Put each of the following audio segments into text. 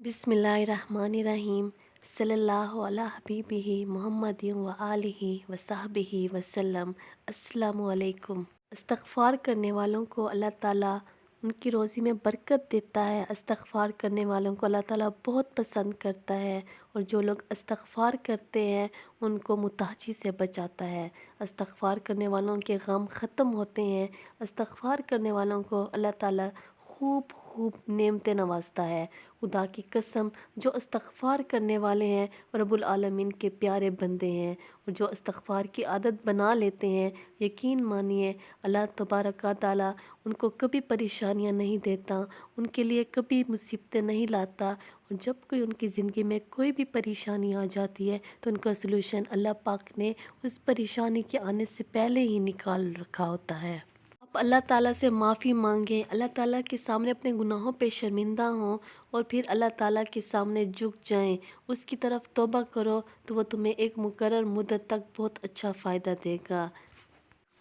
बिस्मिल्लाहिर्रहमानिर्रहीम सल्लल्लाहु अला हबीबिही मुहम्मदिन व आलिही व सहबिही वसल्लम। अस्सलामु अलैकुम। इस्तग़फ़ार करने वालों को अल्लाह ताला उनकी रोज़ी में बरकत देता है। इस्तग़फ़ार करने वालों को अल्लाह ताला बहुत पसंद करता है और जो लोग इस्तग़फ़ार करते हैं उनको मुताजी से बचाता है। इस्तग़फ़ार करने वालों के गम ख़त्म होते हैं। इस्तग़फ़ार करने वालों को अल्लाह ताला खूब खूब नेमतें नवाजता है। खुदा की कसम, जो इस्तग़फ़ार करने वाले हैं रब्बुल आलमीन के प्यारे बंदे हैं और जो इस्तग़फ़ार की आदत बना लेते हैं, यकीन मानिए अल्लाह तबारक व तआला उनको कभी परेशानियां नहीं देता, उनके लिए कभी मुसीबतें नहीं लाता। और जब कोई उनकी ज़िंदगी में कोई भी परेशानी आ जाती है तो उनका सलूशन अल्लाह पाक ने उस परेशानी के आने से पहले ही निकाल रखा होता है। आप अल्लाह ताला से माफ़ी मांगें, अल्लाह ताला के सामने अपने गुनाहों पे शर्मिंदा हों और फिर अल्लाह ताला के सामने झुक जाएं, उसकी तरफ तौबा करो तो वो तुम्हें एक मुकर्रर मुद्दत तक बहुत अच्छा फ़ायदा देगा।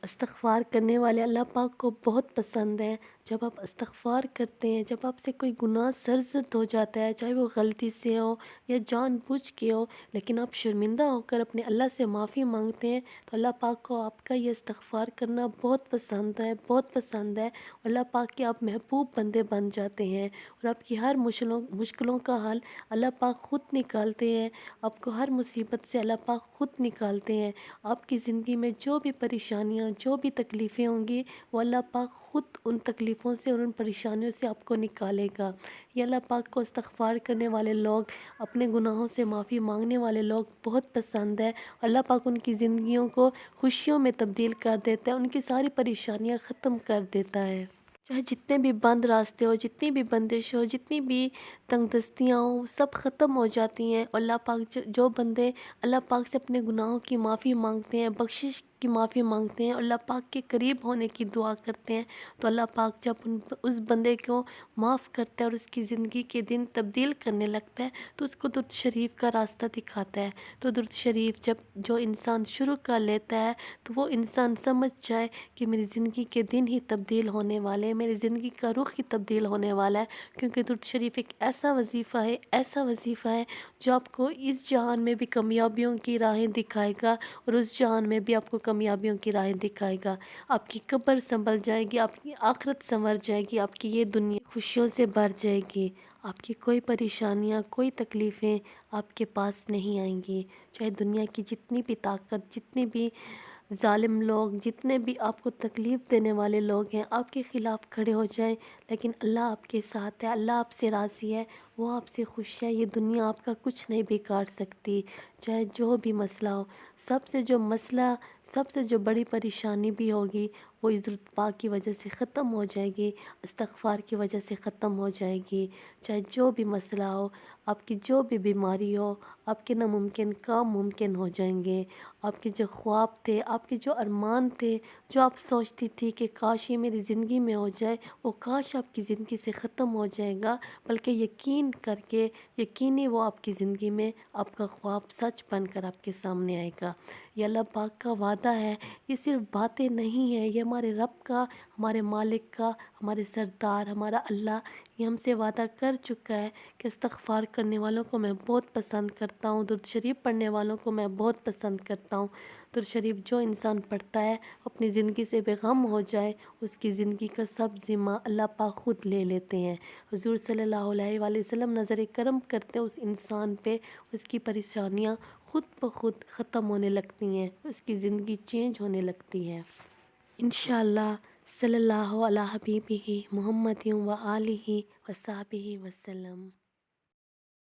इस्तग़फ़ार करने वाले अल्लाह पाक को बहुत पसंद है। जब आप इस्तग़फ़ार करते हैं, जब आपसे कोई गुनाह सरज़द हो जाता है, चाहे वो गलती से हो या जानबूझ के हो, लेकिन आप शर्मिंदा होकर अपने अल्लाह से माफ़ी मांगते हैं तो अल्लाह पाक को आपका ये इस्तग़फ़ार करना बहुत पसंद है, बहुत पसंद है। अल्लाह पाक के आप महबूब बंदे बन जाते हैं और आपकी हर मुश्किलों का हल अल्लाह पाक ख़ुद निकालते हैं। आपको हर मुसीबत से अल्लाह पाक ख़ुद निकालते हैं। आपकी ज़िंदगी में जो भी परेशानियाँ, जो भी तकलीफ़ें होंगी वो अल्लाह पाक ख़ुद उन तकलीफ़ों से और उन परेशानियों से आपको निकालेगा। ये अल्लाह पाक को इस्तग़फ़ार करने वाले लोग, अपने गुनाहों से माफ़ी मांगने वाले लोग बहुत पसंद है। अल्लाह पाक उनकी ज़िंदगियों को खुशियों में तब्दील कर देता है, उनकी सारी परेशानियाँ ख़त्म कर देता है। चाहे जितने भी बंद रास्ते हो, जितनी भी बंदिश हो, जितनी भी तंगदस्तियाँ हो, सब ख़त्म हो जाती हैं। अल्लाह पाक जो बंदे अल्लाह पाक से अपने गुनाहों की माफ़ी मांगते हैं, बख्शिश की माफ़ी मांगते हैं, अल्लाह पाक के करीब होने की दुआ करते हैं तो अल्लाह पाक जब उस बंदे को माफ़ करता है और उसकी ज़िंदगी के दिन तब्दील करने लगता है तो उसको दुरूद शरीफ का रास्ता दिखाता है। तो दुरूद शरीफ जब जो इंसान शुरू कर लेता है तो वो इंसान समझ जाए कि मेरी ज़िंदगी के दिन ही तब्दील होने वाले हैं, मेरी ज़िंदगी का रुख ही तब्दील होने वाला है। क्योंकि दुरूद शरीफ एक ऐसा वजीफ़ा है, ऐसा वजीफ़ा है जो आपको इस जहान में भी कामयाबियों की राहें दिखाएगा और उस जहान में भी आपको कामयाबियों की राहें दिखाएगा। आपकी कब्र संभल जाएगी, आपकी आखिरत संवर जाएगी, आपकी ये दुनिया खुशियों से भर जाएगी। आपकी कोई परेशानियाँ, कोई तकलीफ़ें आपके पास नहीं आएंगी। चाहे दुनिया की जितनी भी ताकत, जितनी भी ज़ालिम लोग, जितने भी आपको तकलीफ़ देने वाले लोग हैं आपके ख़िलाफ़ खड़े हो जाएं, लेकिन अल्लाह आपके साथ है, अल्लाह आपसे राज़ी है, वो आपसे खुश है। ये दुनिया आपका कुछ नहीं बिगाड़ सकती, चाहे जो भी मसला हो। सबसे जो बड़ी परेशानी भी होगी वो इस दुरूद पाक की वजह से ख़त्म हो जाएगी, इस्तग़फ़ार की वजह से ख़त्म हो जाएगी। चाहे जो भी मसला हो, आपकी जो भी बीमारी हो, आपके नामुमकिन काम मुमकिन हो जाएंगे। आपके जो ख्वाब थे, आपके जो अरमान थे, जो आप सोचती थी कि काश ये मेरी ज़िंदगी में हो जाए, वो काश आपकी ज़िंदगी से ख़त्म हो जाएगा। बल्कि यकीन करके, यकीनी वो आपकी ज़िंदगी में आपका ख्वाब सच बनकर आपके सामने आएगा। ये अल्लाह पाक का वादा है, ये सिर्फ़ बातें नहीं है, ये हमारे रब का, हमारे मालिक का, हमारे सरदार, हमारा अल्लाह ये हमसे वादा कर चुका है कि इस्तग़फ़ार करने वालों को मैं बहुत पसंद करता हूँ, दुरूद शरीफ पढ़ने वालों को मैं बहुत पसंद करता हूँ। दुरूद शरीफ जो इंसान पढ़ता है अपनी ज़िंदगी से बेगम हो जाए, उसकी ज़िंदगी का सब ज़िम्मा अल्लाह पाक ख़ुद ले लेते हैं। हुज़ूर सल्लल्लाहु अलैहि वसल्लम नज़र करम करते हैं उस इंसान पे, उसकी परेशानियाँ ख़ुद ब खुद ख़त्म होने लगती हैं, उसकी ज़िंदगी चेंज होने लगती है। इंशाअल्लाह। सल्लल्लाहु अला हबीबिही मुहम्मदिन व आलिही व सहबिही वसल्लम।